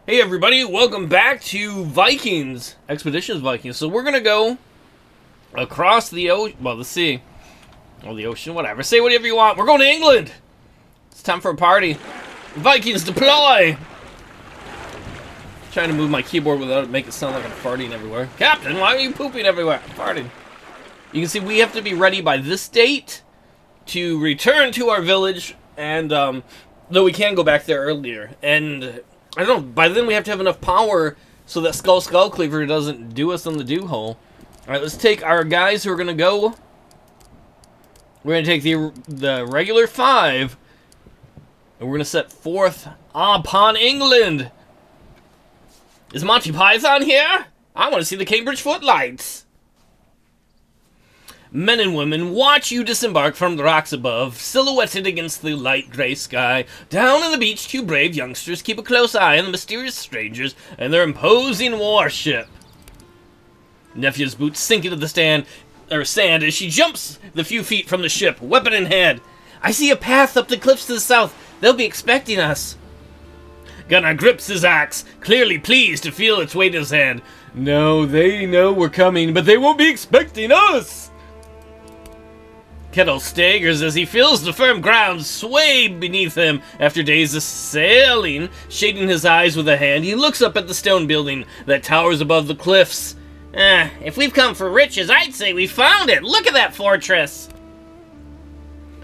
Hey everybody, welcome back to Vikings, Expeditions Vikings. So we're gonna go across the the sea, or the ocean, whatever. Say whatever you want. We're going to England. It's time for a party. Vikings deploy. Trying to move my keyboard without it making it sound like I'm farting everywhere. Captain, why are you pooping everywhere? I'm farting. You can see we have to be ready by this date to return to our village, and though we can go back there earlier, and I don't know, by then we have to have enough power so that Skull Cleaver doesn't do us on the do hole. Alright, let's take our guys who are going to go. We're going to take the regular 5, and we're going to set forth upon England. Is Monty Python here? I want to see the Cambridge Footlights. Men and women, watch you disembark from the rocks above, silhouetted against the light gray sky. Down on the beach, 2 brave youngsters keep a close eye on the mysterious strangers and their imposing warship. Nephew's boots sink into the sand as she jumps the few feet from the ship, weapon in hand. I see a path up the cliffs to the south. They'll be expecting us. Gunnar grips his axe, clearly pleased to feel its weight in his hand. No, they know we're coming, but they won't be expecting us. Kettle staggers as he feels the firm ground sway beneath him after days of sailing. Shading his eyes with a hand, he looks up at the stone building that towers above the cliffs. If we've come for riches, I'd say we found it. Look at that fortress.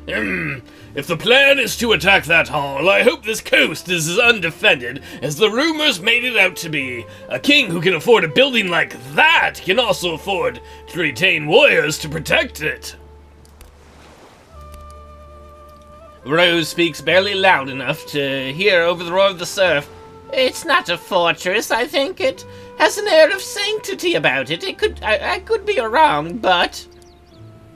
If the plan is to attack that hall, I hope this coast is as undefended as the rumors made it out to be. A king who can afford a building like that can also afford to retain warriors to protect it. Rose speaks barely loud enough to hear over the roar of the surf. It's not a fortress, I think. It has an air of sanctity about it. I could be wrong, but...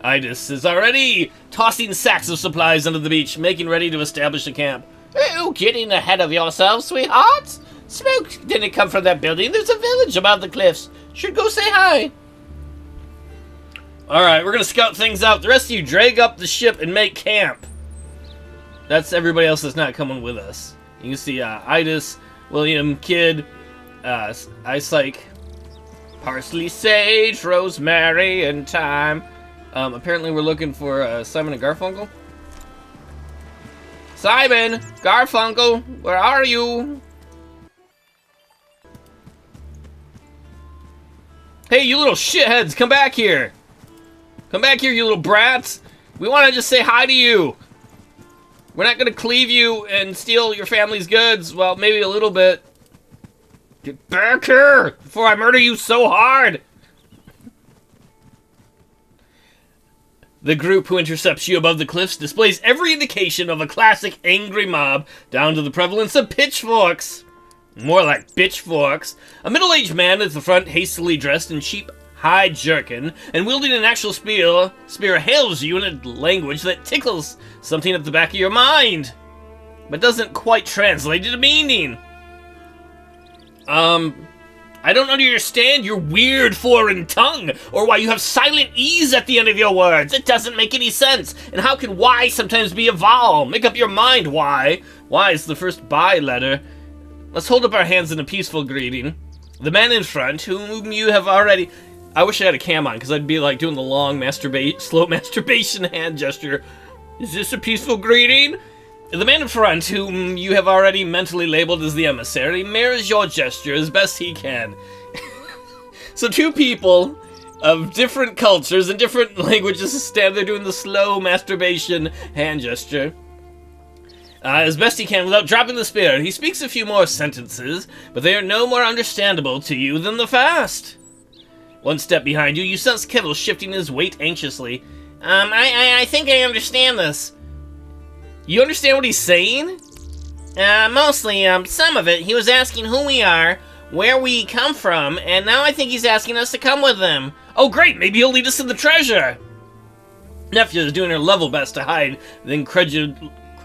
Idis is already tossing sacks of supplies under the beach, making ready to establish a camp. Oh, getting ahead of yourself, sweetheart. Smoke didn't come from that building. There's a village above the cliffs. Should go say hi. Alright, we're gonna scout things out. The rest of you drag up the ship and make camp. That's everybody else that's not coming with us. You can see Idis, William, Kid, Icike, Parsley, Sage, Rosemary, and Thyme. Apparently we're looking for Simon and Garfunkel. Simon! Garfunkel! Where are you? Hey, you little shitheads! Come back here! Come back here, you little brats! We want to just say hi to you! We're not going to cleave you and steal your family's goods. Well, maybe a little bit. Get back here before I murder you so hard! The group who intercepts you above the cliffs displays every indication of a classic angry mob, down to the prevalence of pitchforks. More like bitchforks. A middle-aged man at the front, hastily dressed in cheap hide jerkin, and wielding an actual spear hails you in a language that tickles something at the back of your mind, but doesn't quite translate into meaning. I don't understand your weird foreign tongue, or why you have silent E's at the end of your words. It doesn't make any sense. And how can Y sometimes be a vowel? Make up your mind, Y. Y is the first bi letter. Let's hold up our hands in a peaceful greeting. The man in front, whom you have already... I wish I had a cam on, because I'd be like doing the long slow masturbation hand gesture. Is this a peaceful greeting? The man in front, whom you have already mentally labeled as the emissary, mirrors your gesture as best he can. So 2 people of different cultures and different languages stand there doing the slow masturbation hand gesture. As best he can without dropping the spear. He speaks a few more sentences, but they are no more understandable to you than the first. One step behind you, you sense Kettle shifting his weight anxiously. I think I understand this. You understand what he's saying? Mostly, some of it. He was asking who we are, where we come from, and now I think he's asking us to come with him. Oh great, maybe he'll lead us to the treasure! Nephew is doing her level best to hide the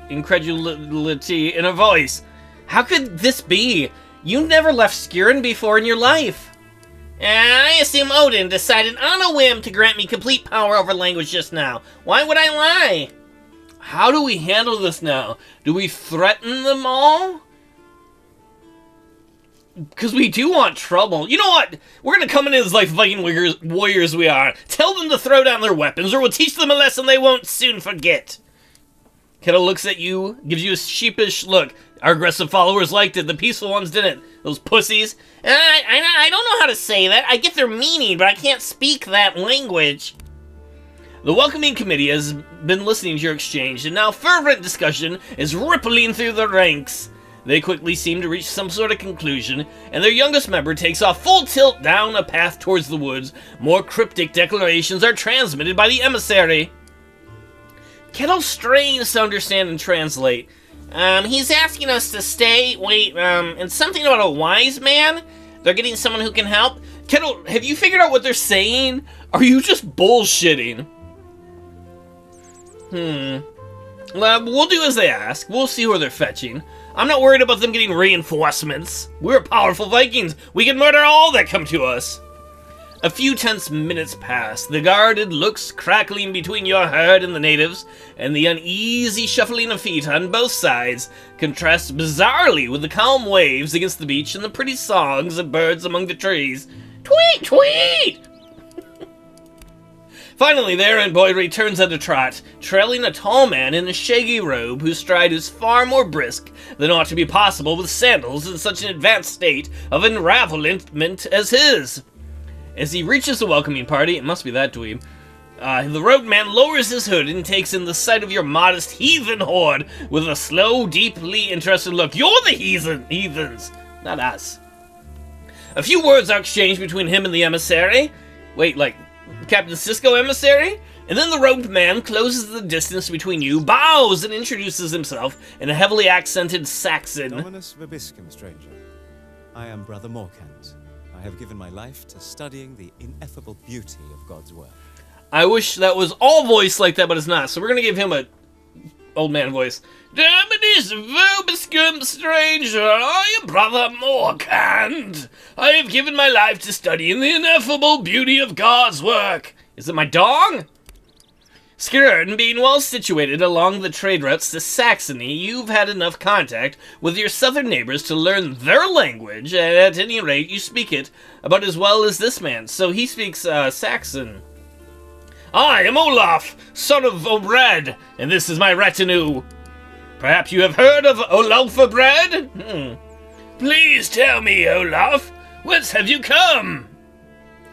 incredulity in her voice. How could this be? You never left Skurin before in your life. I assume Odin decided on a whim to grant me complete power over language just now. Why would I lie? How do we handle this now? Do we threaten them all? Because we do want trouble. You know what? We're gonna come in as like Viking warriors we are. Tell them to throw down their weapons, or we'll teach them a lesson they won't soon forget. Kettle looks at you, gives you a sheepish look. Our aggressive followers liked it, the peaceful ones didn't. Those pussies. I don't know how to say that. I get their meaning, but I can't speak that language. The welcoming committee has been listening to your exchange, and now fervent discussion is rippling through the ranks. They quickly seem to reach some sort of conclusion, and their youngest member takes off full tilt down a path towards the woods. More cryptic declarations are transmitted by the emissary. Kettle strains to understand and translate. He's asking us to stay, and something about a wise man? They're getting someone who can help? Kettle, have you figured out what they're saying? Are you just bullshitting? Well, we'll do as they ask. We'll see who they're fetching. I'm not worried about them getting reinforcements. We're powerful Vikings. We can murder all that come to us. A few tense minutes pass, the guarded looks crackling between your herd and the natives, and the uneasy shuffling of feet on both sides contrasts bizarrely with the calm waves against the beach and the pretty songs of birds among the trees. Tweet, tweet! Finally, the errand boy returns at a trot, trailing a tall man in a shaggy robe whose stride is far more brisk than ought to be possible with sandals in such an advanced state of unravelment as his. As he reaches the welcoming party, it must be that dweeb, the robed man lowers his hood and takes in the sight of your modest heathen horde with a slow, deeply interested look. You're the heathens, not us. A few words are exchanged between him and the emissary. Wait, like Captain Cisco emissary? And then the robed man closes the distance between you, bows, and introduces himself in a heavily accented Saxon. Dominus vobiscum, stranger. I am Brother Morkant. I have given my life to studying the ineffable beauty of God's work. I wish that was all voiced like that, but it's not. So we're going to give him a old man voice. Dominus vobiscum, stranger. I am Brother Morkant. I have given my life to studying the ineffable beauty of God's work. Is it my dong? Skirn, being well situated along the trade routes to Saxony, you've had enough contact with your southern neighbors to learn their language, and at any rate you speak it about as well as this man, so he speaks Saxon. I am Olaf, son of O'Bread, and this is my retinue. Perhaps you have heard of Olaf O'Bread? Please tell me, Olaf, whence have you come?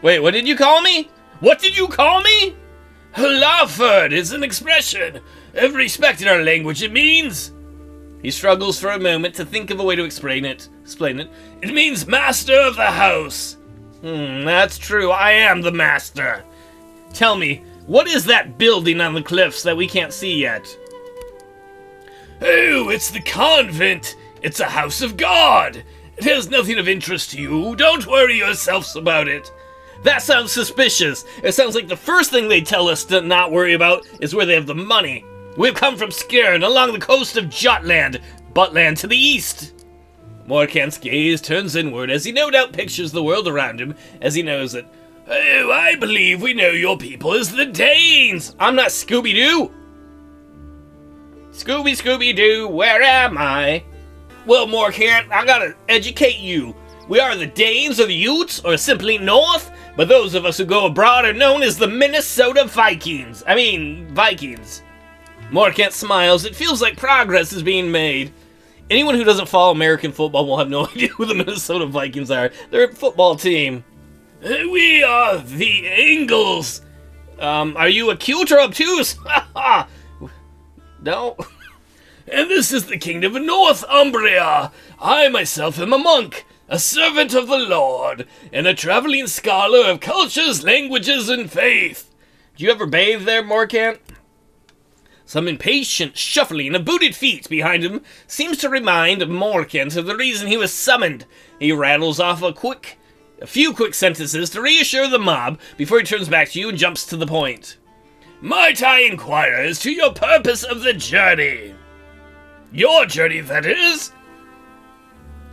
Wait, what did you call me? What did you call me? Olaford is an expression of respect in our language. It means... He struggles for a moment to think of a way to explain it. It means master of the house. That's true. I am the master. Tell me, what is that building on the cliffs that we can't see yet? Oh, it's the convent. It's a house of God. It has nothing of interest to you. Don't worry yourselves about it. That sounds suspicious. It sounds like the first thing they tell us to not worry about is where they have the money. We've come from Skirn, along the coast of Jutland, Buttland to the east. Morkant's gaze turns inward as he no doubt pictures the world around him as he knows it. Oh, I believe we know your people as the Danes. I'm not Scooby-Doo. Scooby-Scooby-Doo, where am I? Well, Morkant, I gotta educate you. We are the Danes or the Utes or simply North, but those of us who go abroad are known as the Minnesota Vikings. Vikings. Morkant smiles. It feels like progress is being made. Anyone who doesn't follow American football will have no idea who the Minnesota Vikings are. They're a football team. We are the Angles. Are you acute or obtuse? No. And this is the kingdom of Northumbria. I myself am a monk, a servant of the Lord, and a traveling scholar of cultures, languages, and faith. Do you ever bathe there, Morkant? Some impatient shuffling of booted feet behind him seems to remind Morkant of the reason he was summoned. He rattles off a few quick sentences to reassure the mob before he turns back to you and jumps to the point. Might I inquire as to your purpose of the journey? Your journey, that is?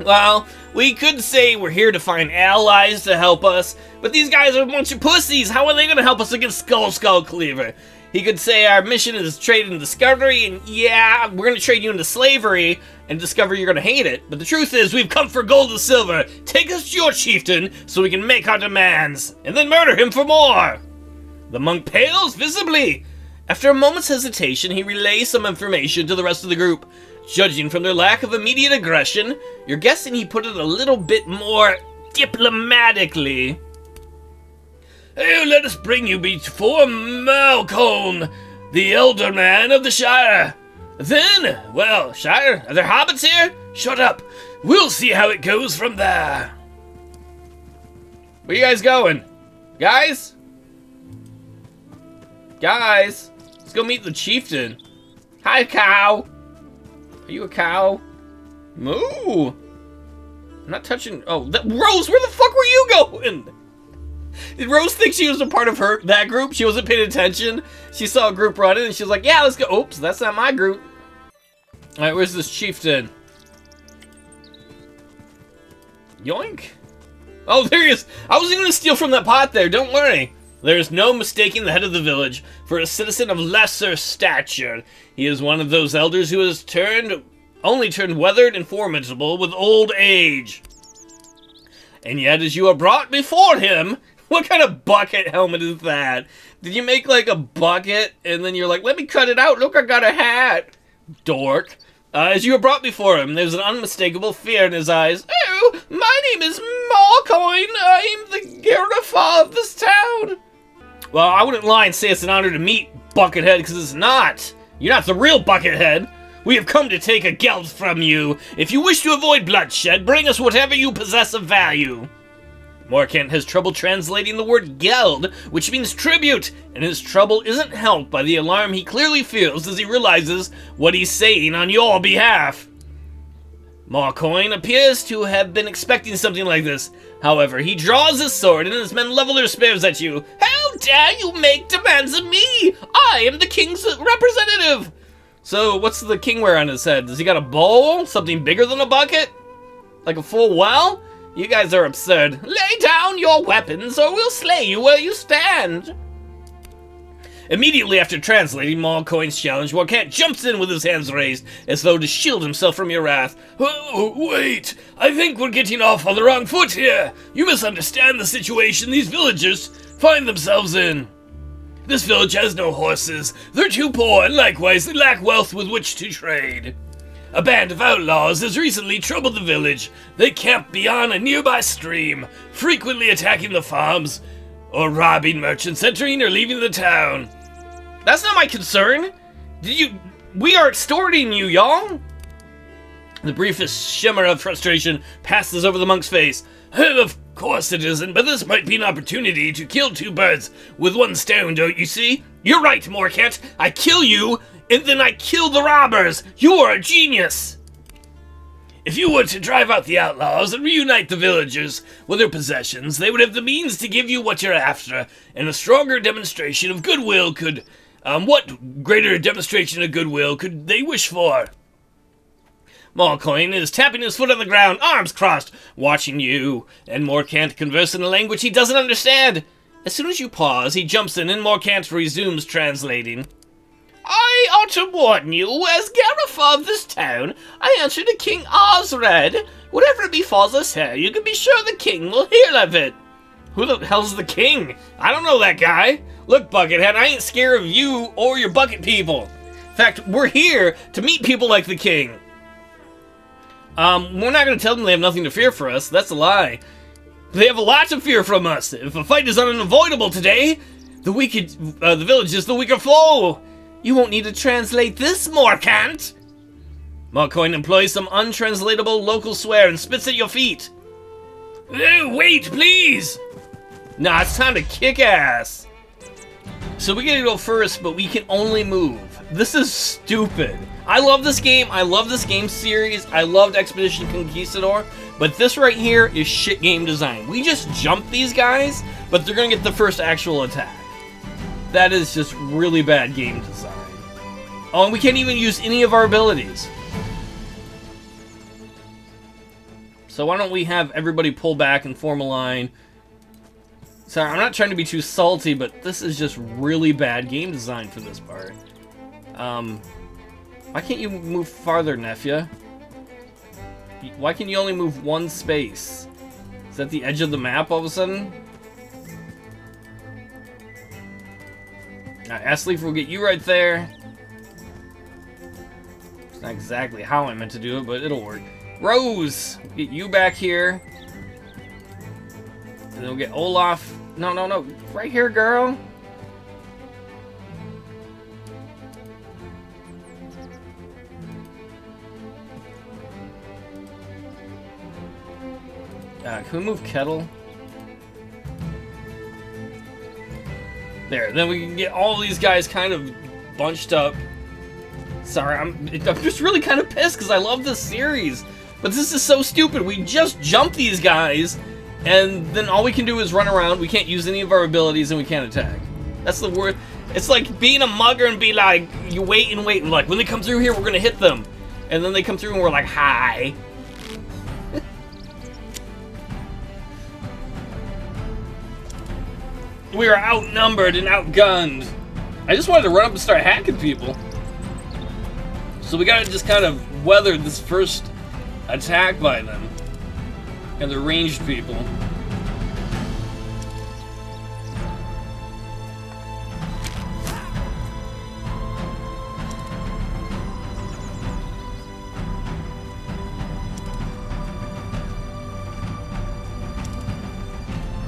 Well, we could say we're here to find allies to help us, but these guys are a bunch of pussies. How are they going to help us against Skull Cleaver? He could say our mission is trade and discovery, and yeah, we're going to trade you into slavery. and discover you're gonna hate it, but the truth is we've come for gold and silver. Take us to your chieftain so we can make our demands, and then murder him for more. The monk pales visibly. After a moment's hesitation, he relays some information to the rest of the group. Judging from their lack of immediate aggression, you're guessing he put it a little bit more diplomatically. Oh, let us bring you before Malcolm, the elder man of the Shire. Then, well, Shire, are there hobbits here? Shut up. We'll see how it goes from there. Where you guys going? Guys? Guys? Let's go meet the chieftain. Hi, cow. Are you a cow? Moo. I'm not touching... Oh, Rose, where the fuck were you going? Did Rose think she was a part of that group? She wasn't paying attention. She saw a group running and she was like, yeah, let's go. Oops, that's not my group. Alright, where's this chieftain? Yoink. Oh, there he is. I wasn't going to steal from that pot there. Don't worry. There is no mistaking the head of the village for a citizen of lesser stature. He is one of those elders who has only turned weathered and formidable with old age. And yet, as you are brought before him, what kind of bucket helmet is that? Did you make like a bucket and then you're like, let me cut it out, look, I got a hat. Dork. As you are brought before him, there's an unmistakable fear in his eyes. Oh, my name is Malcoin. I'm the Garifa of this town. Well, I wouldn't lie and say it's an honor to meet Buckethead, because it's not. You're not the real Buckethead. We have come to take a geld from you. If you wish to avoid bloodshed, bring us whatever you possess of value. Morkant has trouble translating the word geld, which means tribute, and his trouble isn't helped by the alarm he clearly feels as he realizes what he's saying on your behalf. Malcoin appears to have been expecting something like this. However, he draws his sword and his men level their spears at you. How dare you make demands of me? I am the king's representative. So, what's the king wear on his head? Does he got a bowl? Something bigger than a bucket? Like a full well? You guys are absurd. Lay down your weapons or we'll slay you where you stand. Immediately after translating Malcoin's challenge, Morkant jumps in with his hands raised, as though to shield himself from your wrath. Oh, wait! I think we're getting off on the wrong foot here! You misunderstand the situation these villagers find themselves in. This village has no horses. They're too poor, and likewise they lack wealth with which to trade. A band of outlaws has recently troubled the village. They camp beyond a nearby stream, frequently attacking the farms, or robbing merchants entering or leaving the town. That's not my concern. We are extorting you, y'all. The briefest shimmer of frustration passes over the monk's face. Of course it isn't, but this might be an opportunity to kill two birds with one stone, don't you see? You're right, Morkant. I kill you, and then I kill the robbers. You are a genius. If you were to drive out the outlaws and reunite the villagers with their possessions, they would have the means to give you what you're after, and a stronger demonstration of goodwill could... what greater demonstration of goodwill could they wish for? Malcoin is tapping his foot on the ground, arms crossed, watching you and Morkant converse in a language he doesn't understand. As soon as you pause, he jumps in and Morkant resumes translating. I ought to warn you, as Garifa of this town, I answer to King Osred. Whatever befalls us here, you can be sure the king will hear of it. Who the hell's the king? I don't know that guy. Look, Buckethead, I ain't scared of you or your bucket people. In fact, we're here to meet people like the king. We're not going to tell them they have nothing to fear for us. That's a lie. They have a lot to fear from us. If a fight is unavoidable today, the village is the weaker foe. You won't need to translate this, Morkant. Malcoin employs some untranslatable local swear and spits at your feet. Oh, wait, please. Nah, it's time to kick ass. So we gotta go first, but we can only move. This is stupid. I love this game. I love this game series. I loved Expedition Conquistador. But this right here is shit game design. We just jump these guys, but they're gonna get the first actual attack. That is just really bad game design. Oh, and we can't even use any of our abilities. So why don't we have everybody pull back and form a line. Sorry, I'm not trying to be too salty, but this is just really bad game design for this part. Why can't you move farther, nephew? Why can you only move one space? Is that the edge of the map all of a sudden? Alright, Asleaf will get you right there. It's not exactly how I meant to do it, but it'll work. Rose! Get you back here. And then we'll get Olaf. No, no, no. Right here, girl. Can we move Kettle? There, then we can get all these guys kind of bunched up. Sorry, I'm just really kind of pissed because I love this series. But this is so stupid. We just jump these guys, and then all we can do is run around. We can't use any of our abilities, and we can't attack. That's the worst. It's like being a mugger and be like, you wait and wait, and like, when they come through here, we're going to hit them. And then they come through, and we're like, hi. We are outnumbered and outgunned. I just wanted to run up and start hacking people. So we gotta just kind of weather this first attack by them. And the ranged people.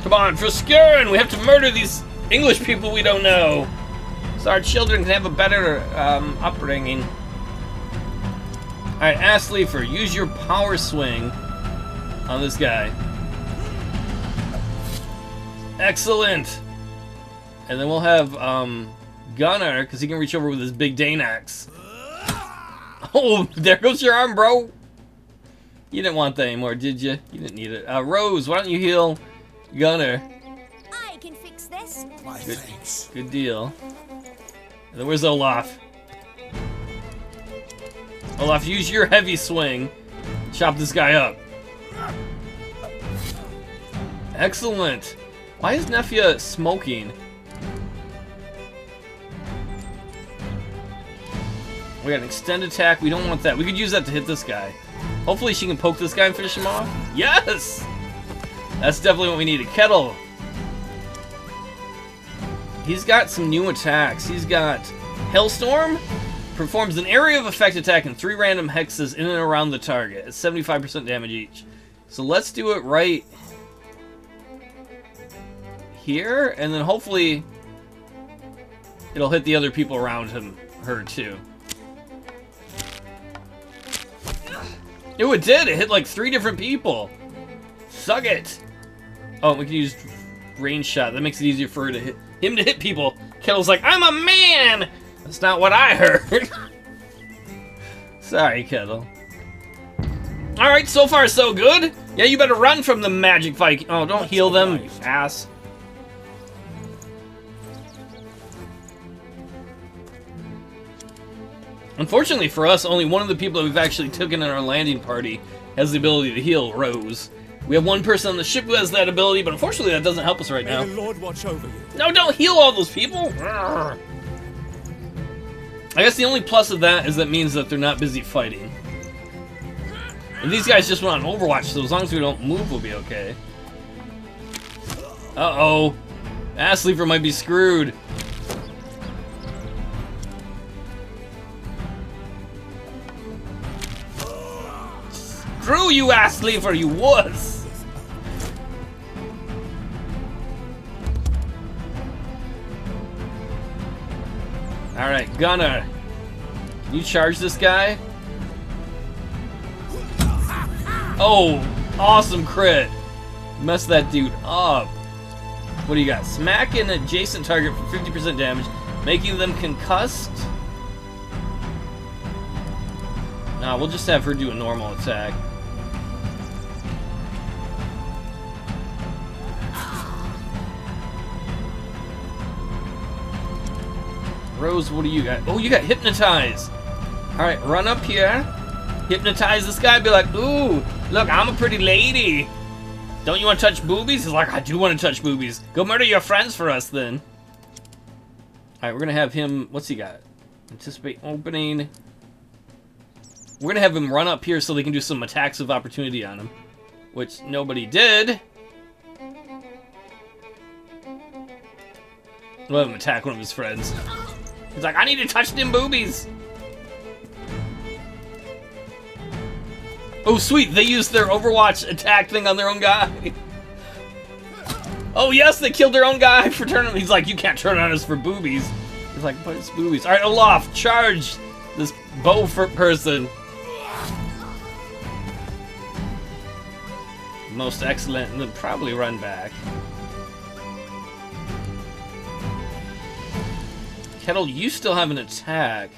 Come on, for Skirn! We have to murder these English people we don't know. So our children can have a better upbringing. Alright, Asleefer, use your power swing on this guy. Excellent! And then we'll have Gunnar, because he can reach over with his big Dane axe. Oh, there goes your arm, bro! You didn't want that anymore, did you? You didn't need it. Rose, why don't you heal Gunnar? I can fix this. Good deal. And then where's Olaf? Olaf, use your heavy swing. Chop this guy up. Excellent. Why is Nefia smoking? We got an extend attack. We don't want that. We could use that to hit this guy. Hopefully she can poke this guy and finish him off. Yes! That's definitely what we needed. Kettle. He's got some new attacks. He's got Hailstorm. Performs an area of effect attack in 3 random hexes in and around the target. It's 75% damage each. So let's do it right here, and then hopefully it'll hit the other people around her too. Oh, it did! It hit like 3 different people. Suck it! Oh, we can use range shot. That makes it easier for her to him to hit people. Kettle's like, I'm a man! That's not what I heard. Sorry, Kettle. Alright, so far so good. Yeah, you better run from the magic Viking. Oh, don't heal them, you ass. Unfortunately for us, only one of the people that we've actually taken in our landing party has the ability to heal Rose. We have one person on the ship who has that ability, but unfortunately that doesn't help us right now. May the Lord watch over you. No, don't heal all those people! Urgh. I guess the only plus of that is that means that they're not busy fighting. And these guys just went on Overwatch, so as long as we don't move, we'll be okay. Uh-oh. Asleeper might be screwed. Screw you, Asleeper, you wuss! Alright, Gunnar. Can you charge this guy? Oh, awesome crit. Mess that dude up. What do you got? Smack an adjacent target for 50% damage, making them concussed? Nah, we'll just have her do a normal attack. Rose, what do you got? Oh, you got Hypnotize. Alright, run up here. Hypnotize this guy. Be like, ooh, look, I'm a pretty lady. Don't you want to touch boobies? He's like, I do want to touch boobies. Go murder your friends for us, then. Alright, we're going to have him... What's he got? Anticipate opening. We're gonna have him run up here so they can do some attacks of opportunity on him. Which nobody did. We'll have him attack one of his friends. He's like, I need to touch them boobies! Oh sweet, they used their Overwatch attack thing on their own guy. Oh yes, they killed their own guy for turning. He's like, you can't turn on us for boobies. He's like, but it's boobies. Alright, Olaf, charge this bow person. Most excellent, and then probably run back. Kettle, you still have an attack.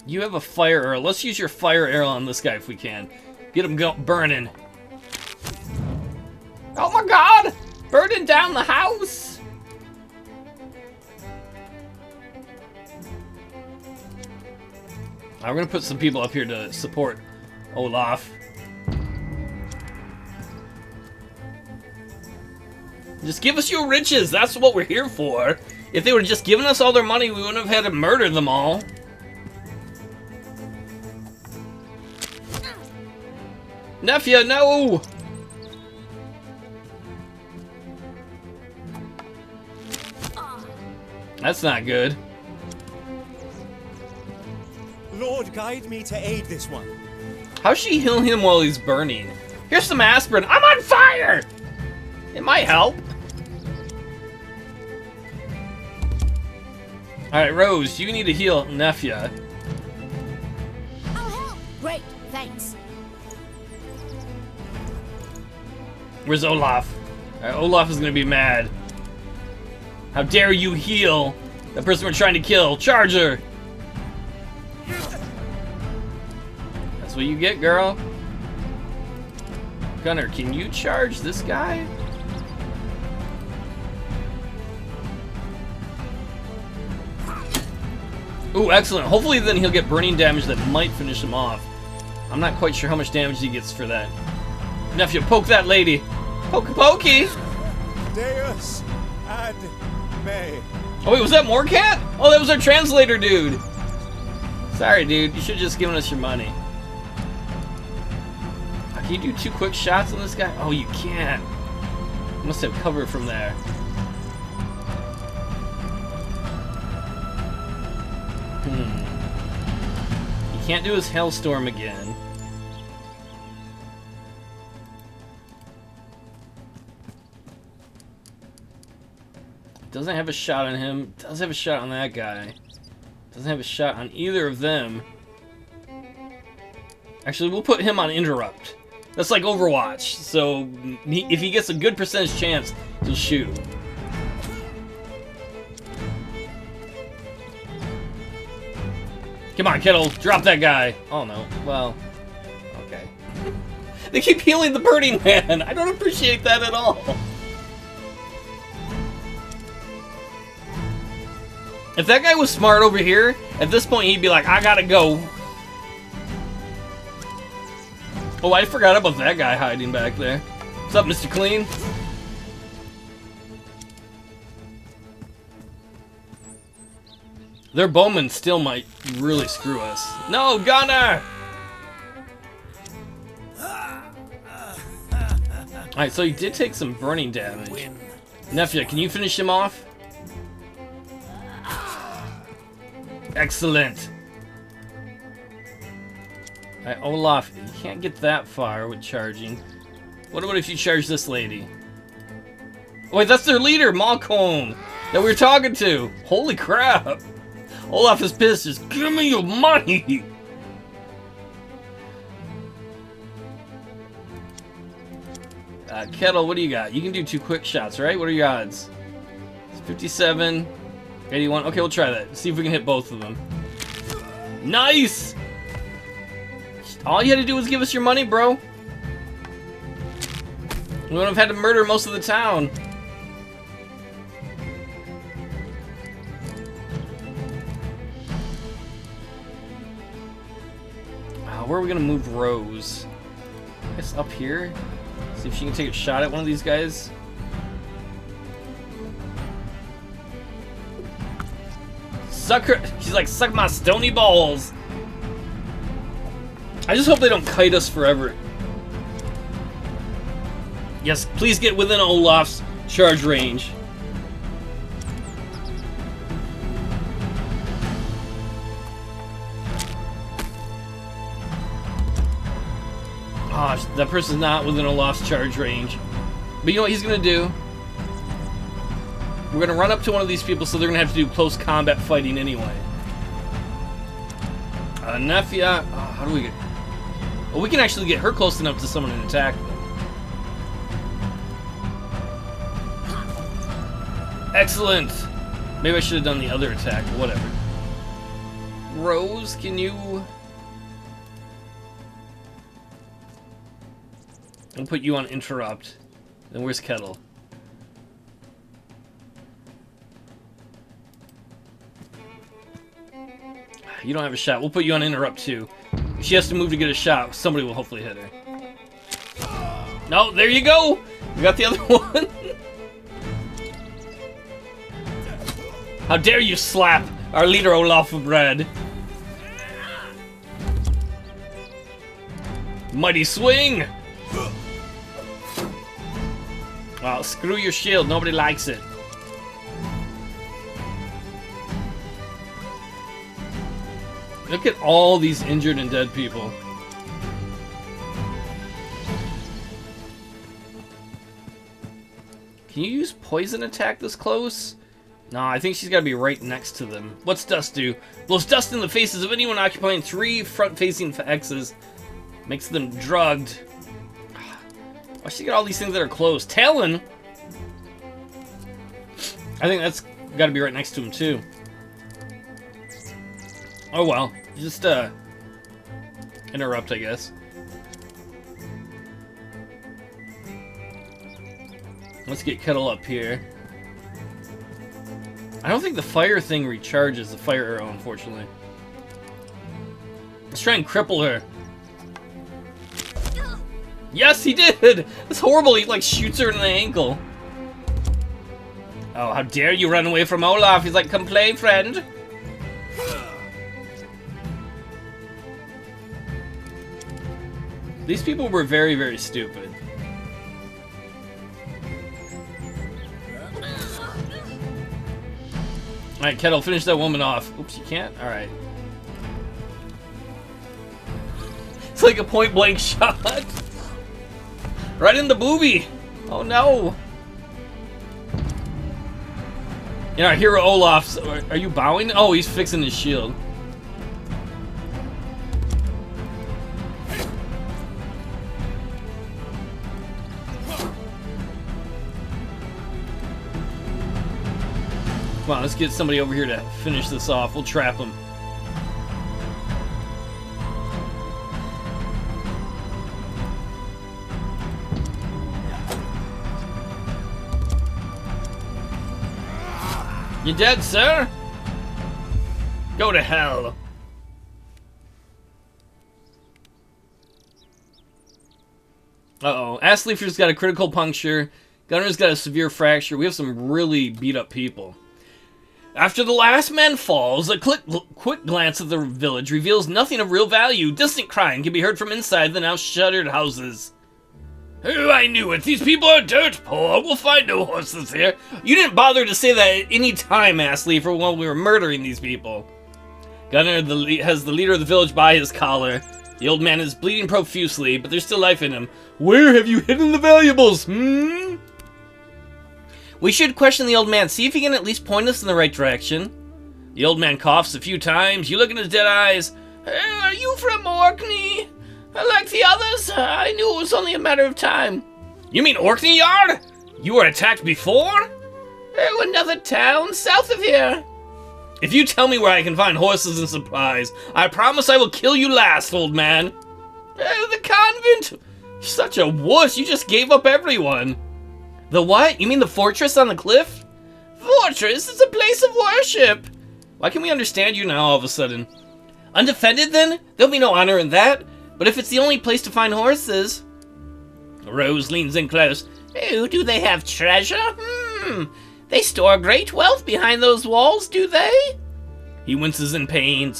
You have a fire arrow. Let's use your fire arrow on this guy if we can. Get him burning. Oh my god! Burning down the house! We're gonna put some people up here to support Olaf. Just give us your riches. That's what we're here for. If they would have just given us all their money, we wouldn't have had to murder them all. Nephew, no! That's not good. Lord, guide me to aid this one. How's she heal him while he's burning? Here's some aspirin. I'm on fire! It might help. Alright, Rose, you need to heal Nephew. I'll help. Great, thanks. Where's Olaf? Alright, Olaf is gonna be mad. How dare you heal the person we're trying to kill? Charge her! That's what you get, girl. Gunner, can you charge this guy? Ooh, excellent. Hopefully then he'll get burning damage that might finish him off. I'm not quite sure how much damage he gets for that. Nephew, poke that lady. Poke pokey! Deus ad me. Oh wait, was that Morcat? Oh, that was our translator dude. Sorry, dude. You should have just given us your money. Can you do 2 quick shots on this guy? Oh, you can't. You must have cover from there. He can't do his Hailstorm again. Doesn't have a shot on him. Does have a shot on that guy. Doesn't have a shot on either of them. Actually, we'll put him on interrupt. That's like Overwatch. So if he gets a good percentage chance, he'll shoot. Come on, Kettle, drop that guy. Oh no, well, okay. They keep healing the Burning Man. I don't appreciate that at all. If that guy was smart over here, at this point he'd be like, I gotta go. Oh, I forgot about that guy hiding back there. What's up, Mr. Clean? Their bowman still might really screw us. No, Gunner! Alright, so he did take some burning damage. Nephew, can you finish him off? Excellent! Alright, Olaf, you can't get that far with charging. What about if you charge this lady? Oh, wait, that's their leader, Malcolm, that we were talking to! Holy crap! Olaf is pissed. Just give me your money. Kettle, what do you got? You can do 2 quick shots, right? What are your odds? It's 57, 81. Okay, we'll try that. See if we can hit both of them. Nice! All you had to do was give us your money, bro. We wouldn't have had to murder most of the town. Where are we gonna move Rose? I guess up here? See if she can take a shot at one of these guys. Suck her! She's like, suck my stony balls! I just hope they don't kite us forever. Yes, please get within Olaf's charge range. Oh, that person's not within Olaf's charge range. But you know what he's gonna do? We're gonna run up to one of these people, so they're gonna have to do close combat fighting anyway. Nefia, oh, how do we get... Well, we can actually get her close enough to someone and attack them. Excellent! Maybe I should have done the other attack, but whatever. Rose, can you... I'll put you on interrupt. Then where's Kettle? You don't have a shot. We'll put you on interrupt too. If she has to move to get a shot, somebody will hopefully hit her. No, there you go! We got the other one. How dare you slap our leader Olaf O'Bread. Mighty swing! Well, screw your shield. Nobody likes it. Look at all these injured and dead people. Can you use poison attack this close? No, I think she's got to be right next to them. What's dust do? Blows dust in the faces of anyone occupying 3 front-facing X's. Makes them drugged. Why should she get all these things that are close? Talon? I think that's got to be right next to him, too. Oh well, just interrupt, I guess. Let's get Kettle up here. I don't think the fire thing recharges the fire arrow, unfortunately. Let's try and cripple her. Yes, he did! That's horrible, he like shoots her in the ankle. Oh, how dare you run away from Olaf? He's like, come play, friend. These people were very, very stupid. Alright, Kettle, finish that woman off. Oops, you can't? Alright. It's like a point-blank shot. Right in the boobie. Oh, no. You know, our hero Olaf's... Are you bowing? Oh, he's fixing his shield. Come on, let's get somebody over here to finish this off. We'll trap him. You dead, sir? Go to hell. Uh-oh. Assleefer's got a critical puncture. Gunner's got a severe fracture. We have some really beat-up people. After the last man falls, a quick glance at the village reveals nothing of real value. Distant crying can be heard from inside the now shuttered houses. Oh, I knew it. These people are dirt poor. We'll find no horses here. You didn't bother to say that at any time, Assleefer, while we were murdering these people. Gunner has the leader of the village by his collar. The old man is bleeding profusely, but there's still life in him. Where have you hidden the valuables, We should question the old man, see if he can at least point us in the right direction. The old man coughs a few times. You look in his dead eyes. Are you from Orkney? Like the others, I knew it was only a matter of time. You mean Orkney Yard? You were attacked before? Oh, another town south of here. If you tell me where I can find horses and supplies, I promise I will kill you last, old man. Oh, the convent. You're such a wuss. You just gave up everyone. The what? You mean the fortress on the cliff? Fortress is a place of worship. Why can we understand you now all of a sudden? Undefended then? There'll be no honor in that. But if it's the only place to find horses... Rose leans in close. Oh, do they have treasure? They store great wealth behind those walls, do they? He winces in pain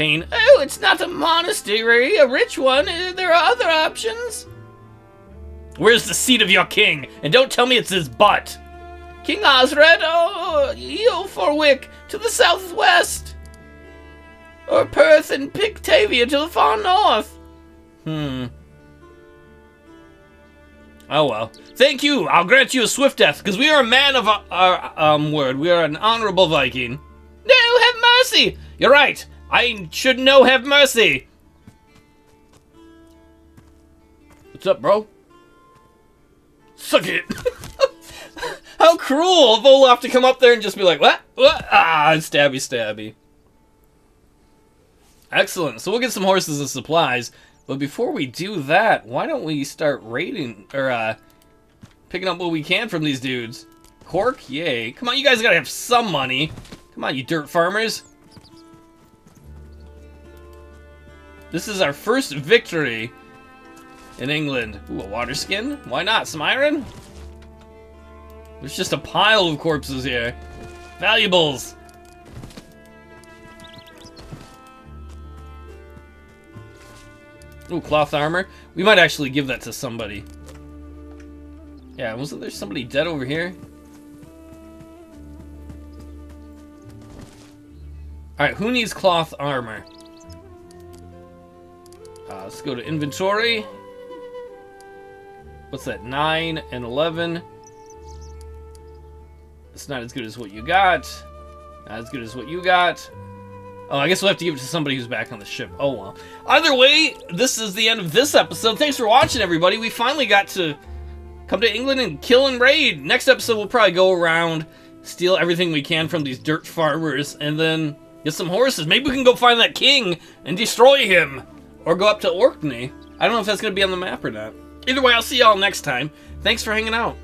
Pain. Oh, it's not a monastery, a rich one. There are other options. Where's the seat of your king? And don't tell me it's his butt. King Osred, oh, Eoforwick to the southwest. Or Perth and Pictavia to the far north. Oh well. Thank you. I'll grant you a swift death, because we are a man of our word. We are an honorable Viking. No, have mercy. You're right. I should know have mercy. What's up, bro? Suck it. How cruel of Olaf to come up there and just be like, what? What? Ah, stabby, stabby. Excellent. So we'll get some horses and supplies. But before we do that, why don't we start raiding, or picking up what we can from these dudes? Cork? Yay. Come on, you guys gotta have some money. Come on, you dirt farmers. This is our first victory in England. Ooh, a water skin? Why not? Some iron? There's just a pile of corpses here. Valuables. Ooh, cloth armor. We might actually give that to somebody. Yeah, wasn't there somebody dead over here? Alright, who needs cloth armor? Let's go to inventory. What's that? 9 and 11. It's not as good as what you got. Not as good as what you got. Oh, I guess we'll have to give it to somebody who's back on the ship. Oh, well. Either way, this is the end of this episode. Thanks for watching, everybody. We finally got to come to England and kill and raid. Next episode, we'll probably go around, steal everything we can from these dirt farmers, and then get some horses. Maybe we can go find that king and destroy him. Or go up to Orkney. I don't know if that's going to be on the map or not. Either way, I'll see y'all next time. Thanks for hanging out.